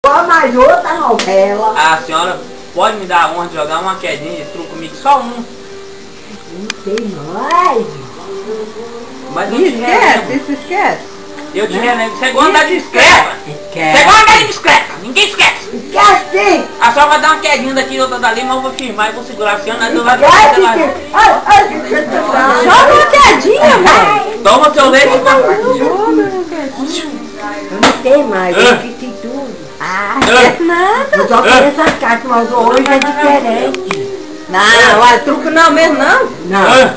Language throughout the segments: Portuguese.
igual mais outra novela. A senhora pode me dar a honra de jogar uma quedinha de truco comigo? Só um. Não sei mais. Mas eu te relembro. Isso esquece. Eu te relembro. Você gosta de andar de bicicleta? Você gosta de andar de bicicleta? Ninguém esquece. Esquece! A senhora vai dar uma quedinha daqui e outra dali, mas eu vou filmar e vou segurar a senhora. Eu Esquece! Só uma quedinha, velho. Toma seu leite. Eu não sei mais, eu esqueci tudo. Ah, Nada. eu só conheço as cartas, mas hoje é diferente. Não, é truco não mesmo, não? Não,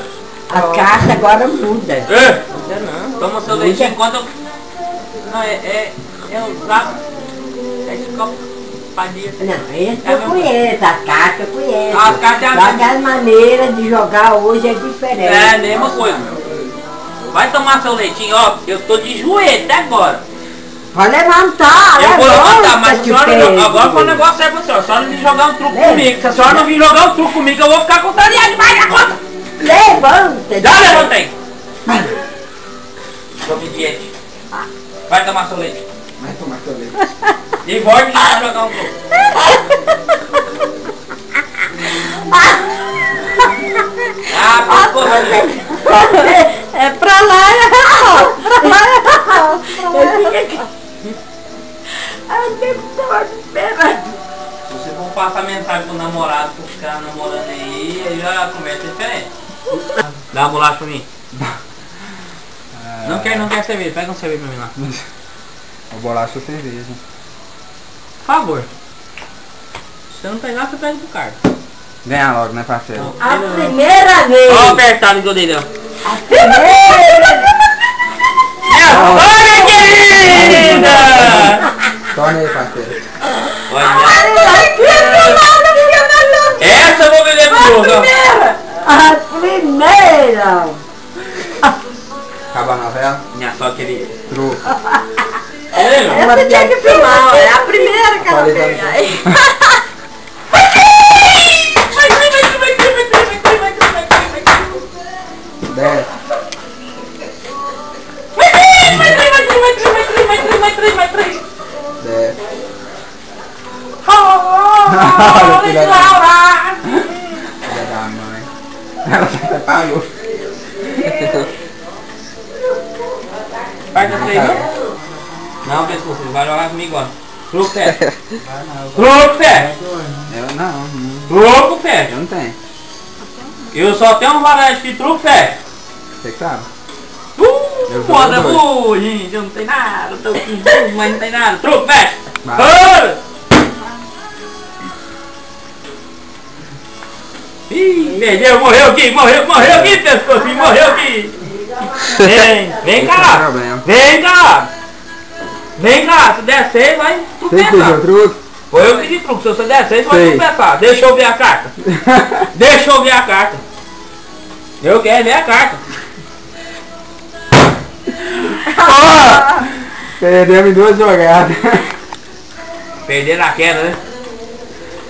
as cartas agora mudam. Você não. Toma seu leitinho enquanto eu... Não, é usado. É de copo padilha. Não, esse eu conheço, as cartas eu conheço. As cartas é a Só que as maneiras de jogar hoje é diferente. É a mesma coisa. Vai tomar seu leitinho, ó. Eu tô de joelho até agora. Pode levantar, Eu vou levantar, mas a que senhora fez. agora foi um negócio é pra senhora. A senhora vir jogar um truco comigo. Se a senhora não vir jogar um truco comigo, eu vou ficar contrariado demais da conta. Levanta! Já levantei. Tô obediente. Vai tomar seu leite. Vai tomar seu leite. E volte e vai jogar um truco. Ah, pô, É pra lá e pra lá Ai, depois, espera. se você for passar mensagem pro namorado, pro ficar namorando aí já conversa diferente. Dá uma bolacha pra mim. Não quer cerveja, pega um cerveja pra mim lá. A bolacha ou cerveja. Por favor. Se você não pegar, você pega pro carro. Ganha logo, né, parceiro? A primeira vez. Olha o apertado que eu dei dela. A primeira. Olha, querida! Torna aí, parceiro. Olha, essa eu vou beber pro jogo. A primeira. Acaba a novela. Minha só querida. Truco. Essa tinha que filmar, é a primeira que ela pega. Aí. Desce. Desce. Olha, filha da mãe. Ela até pagou. Vai com você aí. Não, pescoço, vai jogar comigo, ó. Truco, pé. Truco, pé. Eu não. Truco, pé. Eu não tenho. Eu só tenho um varete de truco, pé. Você que sabe. Foda, gente, eu não tenho nada, tô com tudo, mas não tem nada. Truco, pé. Vai. Ih, perdeu, morreu aqui, pescocinho, morreu aqui. Vem cá, vem cá. Vem cá, se der 6 vai Você que pediu tropeçar. truco? Foi eu que pedi truco, se você der 6 vai Sei. tropeçar. Deixa eu ver a carta. Deixa eu ver a carta. Eu quero ver a carta. Ó! Perdemos em 2 jogadas. Perderam a queda, né?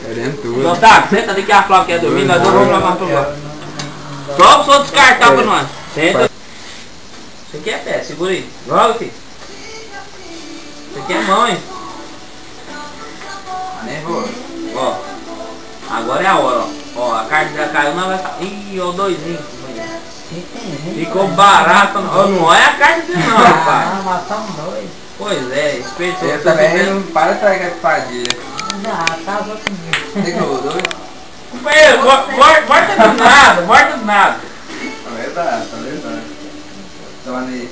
Perdemos tudo. Gustavo, senta ali que a Flávia quer dormir, nós vamos jogar pro bloco. Só o senhor descartar pra nós. Senta. Isso aqui é pé, segura aí. Joga, filho. Isso aqui é mão, hein? Tá nervoso. Ó. Agora é a hora, ó. Ó, a carta já caiu, não vai sair. Ih, ó, 2. Ficou barato. Não é a carta de não, rapaz. Ah, são 2. Pois é, esperto. Eu também não para de tragar essa padilha. Já, tava comigo. Tem que rodou? Companheiro, volta do nada, volta do nada. Tá verdade, tá verdade. Toma aí.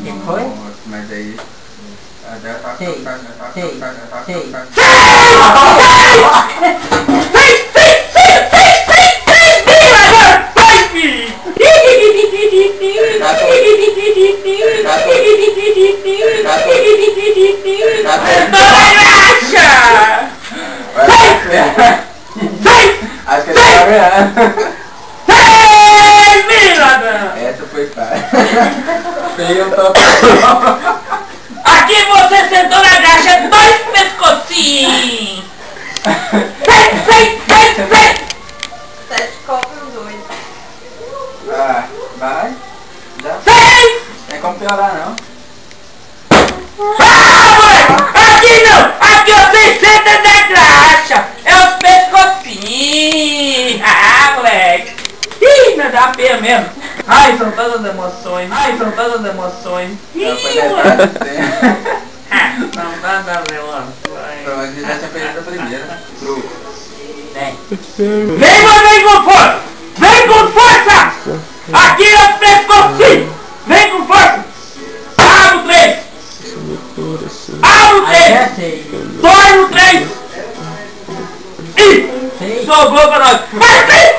Que foi? Mas aí... Já tá Sei, sei, sei. Acho que ele tá ganhando. Essa foi fácil. Eu tô... Aqui você sentou na graxa, 2 pescocinhos! Vem! 7 copos e 2. Vai. Já. Vem! É como pela parar não. Ah, moleque! Aqui não! Aqui você senta na graxa! É os pescocinhos! Ah, moleque! Ih, não dá pena mesmo! Ai, são todas as emoções! Ai, são todas as emoções! Ih, moleque! Não tá dando emoções! Então, a gente já tinha perdido a primeira. Truco. Vem, vem com força! Vem com força! Aqui é os pescocinhos! Vem com força! Abre o 3! Abre o 3! Dói no 3! Ih! Sobrou pra nós! Mais 3!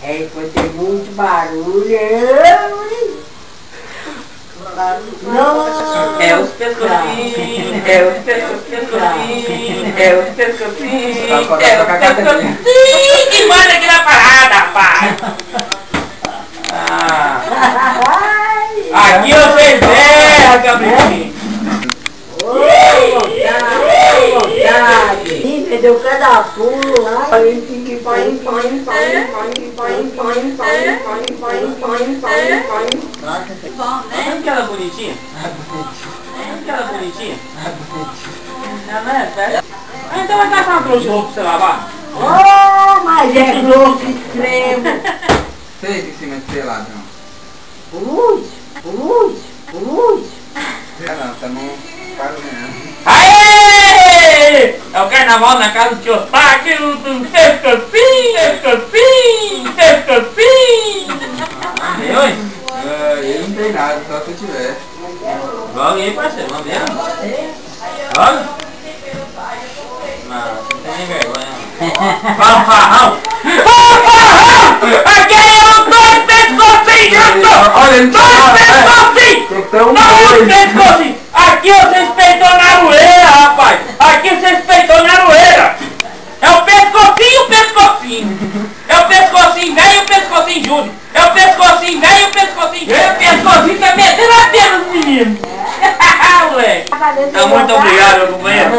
É, foi ter muito barulho. Não. É os pescocinhos, é os pescocinhos, é os pescocinhos, é os pescocinhos. E manda aqui na parada, rapaz. Aqui vocês erram, Gabriel. Deu cada pulo lá. Olha aquela bonitinha. Olha aquela bonitinha. Ela é festa. Então vai gastar uma trouxa de roupa pra você lavar? Oh, mas é louco extremo. Seis em cima de sei lá, não. Luz. Não, tá no quase mesmo. Aê! É o carnaval na casa do tio Ostáquio, do pescocinho. Viu, hein? Ele não tem nada, só se eu tiver. Vamos aí, parceiro, vamos ver. Vamos? Não, você não tem nem vergonha. Fanfarrão! Aqui é os dois pescocinhos! Olha, ele Dois pescocinhos! Aqui vocês peitou na aroeira, rapaz! Aqui vocês peitou na aroeira! É o pescocinho! É o pescocinho velho e o pescocinho júnior! É o pescocinho velho e o pescocinho júnior! O pescocinho tá metendo a pena dos meninos! Moleque! Tá, muito obrigado, meu companheiro! Se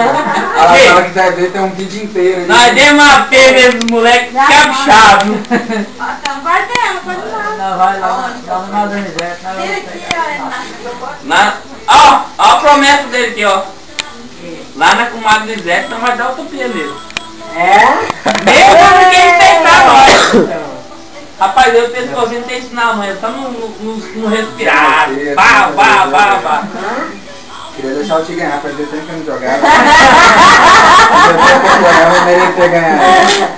ela quiser ver, tem um vídeo inteiro aí. Nós demos uma pena nesses moleques caprichados! Não vai dela, pode ir lá. Não, vai lá, vamos na Donizete. Tira aqui, Ó a promessa dele aqui, ó. Lá na comadre do Zé, então vai dar utopia nele. É? Mesmo porque ele tentar nós. Rapaz, eu penso que você não tem isso na mãe, só no respirar. Pá. Queria deixar eu te ganhar, faz tempo que eu não jogava. Eu merecia ganhar.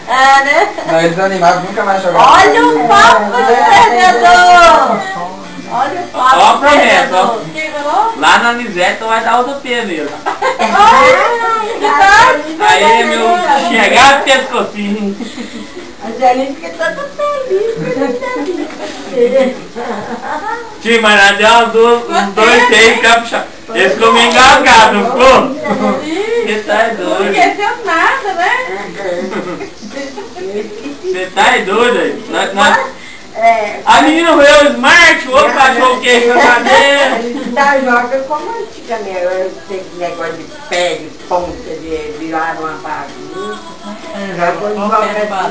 É, né? Não, eles animados nunca mais jogaram. Olha o papo do perdedor! Olha o papo Ó a do promessa, ó. perdedor. Que falou? Lá na Anisete, então vai dar utopia nele. Verdade. Aí, meu, chegar pescocinho. A Zelinha fica toda feliz. Tio, mas nós deu uns dois, três caprichados. Eles ficou meio engasgado, não ficou? Você tá Não doido. esqueceu nada, né? Você tá doido aí. É. A menina veio o Smart, o outro cachorro quente na cadeira. A gente tá joga como antigamente. Eu sei que negócio de pé, de ponta, de virar uma bagunça. Agora joga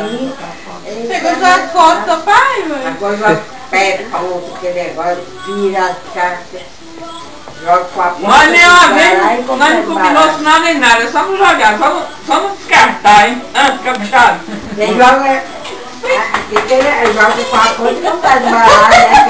assim. Você gostou das fotos do pai, mãe? Agora joga pé, ponta, aquele negócio, vira as cartas. Joga com a ponta. Nós nem uma vai vez, lá e nós compra não combinou barato. sinal nem nada, é só não jogar, só não descartar, hein? Caprichado. Quem joga. Quem joga com a ponta não faz barato, né?